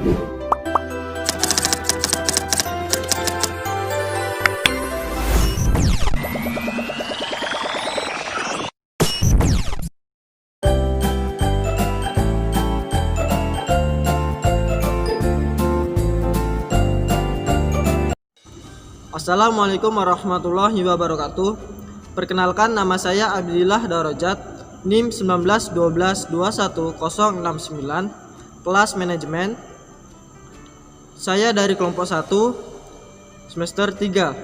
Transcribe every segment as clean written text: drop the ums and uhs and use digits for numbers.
Assalamualaikum warahmatullahi wabarakatuh. Perkenalkan, nama saya Abdillah Darajat, NIM 191221069, kelas manajemen. Saya dari kelompok 1 semester 3.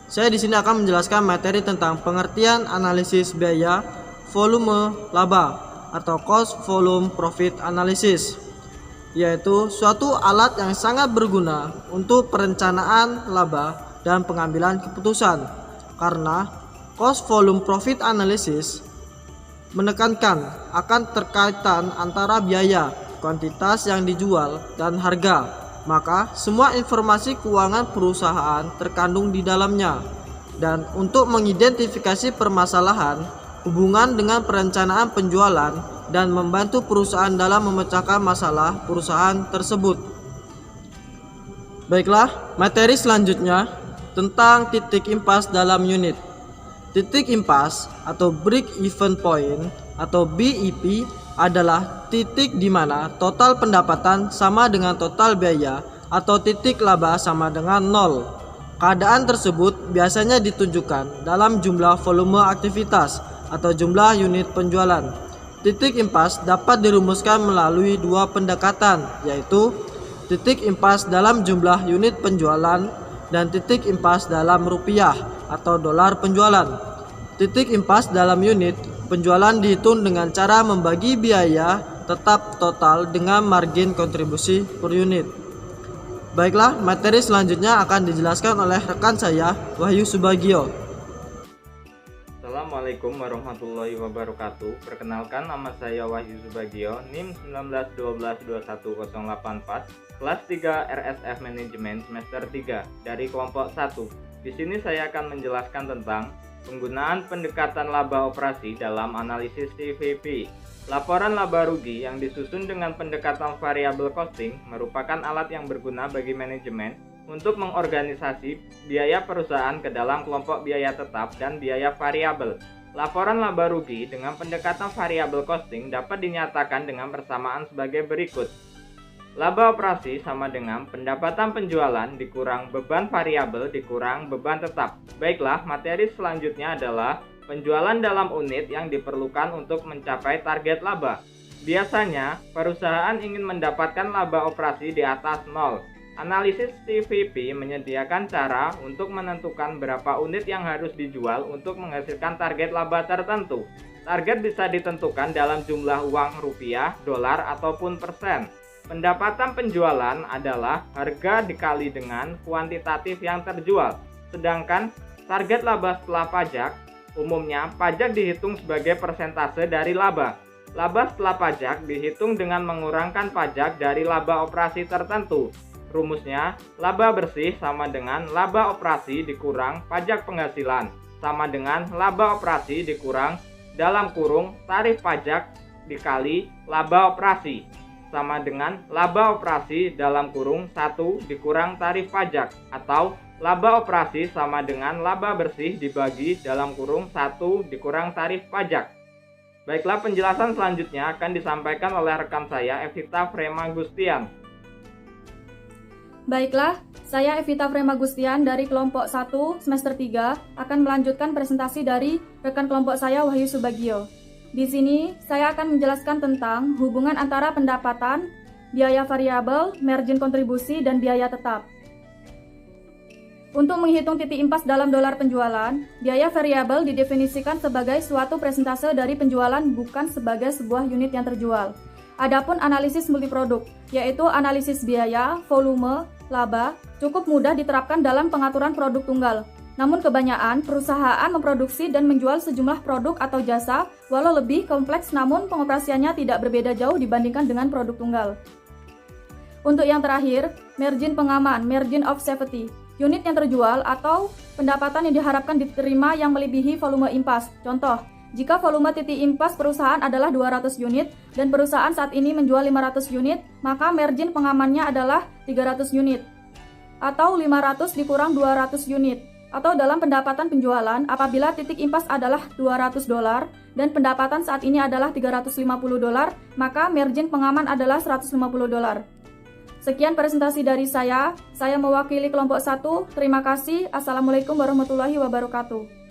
Saya di sini akan menjelaskan materi tentang pengertian analisis biaya volume laba atau cost volume profit analysis, yaitu suatu alat yang sangat berguna untuk perencanaan laba dan pengambilan keputusan, karena cost volume profit analysis menekankan akan terkaitan antara biaya, kuantitas yang dijual, dan harga. Maka semua informasi keuangan perusahaan terkandung di dalamnya. Dan untuk mengidentifikasi permasalahan hubungan dengan perencanaan penjualan dan membantu perusahaan dalam memecahkan masalah perusahaan tersebut. Baiklah, materi selanjutnya tentang titik impas dalam unit. Titik impas atau break even point atau BEP adalah titik di mana total pendapatan sama dengan total biaya atau titik laba sama dengan 0. Keadaan tersebut biasanya ditunjukkan dalam jumlah volume aktivitas atau jumlah unit penjualan. Titik impas dapat dirumuskan melalui dua pendekatan, yaitu titik impas dalam jumlah unit penjualan dan titik impas dalam rupiah atau dolar penjualan. Titik impas dalam unit penjualan dihitung dengan cara membagi biaya tetap total dengan margin kontribusi per unit. Baiklah, materi selanjutnya akan dijelaskan oleh rekan saya, Wahyu Subagio. Assalamualaikum warahmatullahi wabarakatuh. Perkenalkan, nama saya Wahyu Subagio, NIM 191221084, kelas 3 RSF Manajemen semester 3 dari kelompok 1. Di sini saya akan menjelaskan tentang penggunaan pendekatan laba operasi dalam analisis CVP. Laporan laba rugi yang disusun dengan pendekatan variable costing merupakan alat yang berguna bagi manajemen untuk mengorganisasi biaya perusahaan ke dalam kelompok biaya tetap dan biaya variabel. Laporan laba rugi dengan pendekatan variable costing dapat dinyatakan dengan persamaan sebagai berikut. Laba operasi sama dengan pendapatan penjualan dikurang beban variabel dikurang beban tetap. Baiklah, materi selanjutnya adalah penjualan dalam unit yang diperlukan untuk mencapai target laba. Biasanya, perusahaan ingin mendapatkan laba operasi di atas 0. Analisis CVP menyediakan cara untuk menentukan berapa unit yang harus dijual untuk menghasilkan target laba tertentu. Target bisa ditentukan dalam jumlah uang rupiah, dolar, ataupun persen. Pendapatan penjualan adalah harga dikali dengan kuantitatif yang terjual. Sedangkan target laba setelah pajak, umumnya pajak dihitung sebagai persentase dari laba. Laba setelah pajak dihitung dengan mengurangkan pajak dari laba operasi tertentu. Rumusnya, laba bersih sama dengan laba operasi dikurang pajak penghasilan, sama dengan laba operasi dikurang dalam kurung tarif pajak dikali laba operasi, sama dengan laba operasi dalam kurung 1 dikurang tarif pajak, atau laba operasi sama dengan laba bersih dibagi dalam kurung 1 dikurang tarif pajak. Baiklah, penjelasan selanjutnya akan disampaikan oleh rekan saya, Evita Frema Gustian. Baiklah, saya Evita Frema Gustian dari kelompok 1 semester 3 akan melanjutkan presentasi dari rekan kelompok saya, Wahyu Subagio. Di sini saya akan menjelaskan tentang hubungan antara pendapatan, biaya variabel, margin kontribusi, dan biaya tetap. Untuk menghitung titik impas dalam dolar penjualan, biaya variabel didefinisikan sebagai suatu persentase dari penjualan, bukan sebagai sebuah unit yang terjual. Adapun analisis multiproduk, yaitu analisis biaya, volume, laba, cukup mudah diterapkan dalam pengaturan produk tunggal. Namun kebanyakan perusahaan memproduksi dan menjual sejumlah produk atau jasa, walau lebih kompleks namun pengoperasiannya tidak berbeda jauh dibandingkan dengan produk tunggal. Untuk yang terakhir, margin pengaman, margin of safety, unit yang terjual atau pendapatan yang diharapkan diterima yang melebihi volume impas. Contoh, Jika volume titik impas perusahaan adalah 200 unit dan perusahaan saat ini menjual 500 unit, maka margin pengamannya adalah 300 unit atau 500 dikurang 200 unit. Atau dalam pendapatan penjualan, apabila titik impas adalah $200 dan pendapatan saat ini adalah $350, maka margin pengaman adalah $150. Sekian presentasi dari saya mewakili kelompok 1. Terima kasih. Assalamualaikum warahmatullahi wabarakatuh.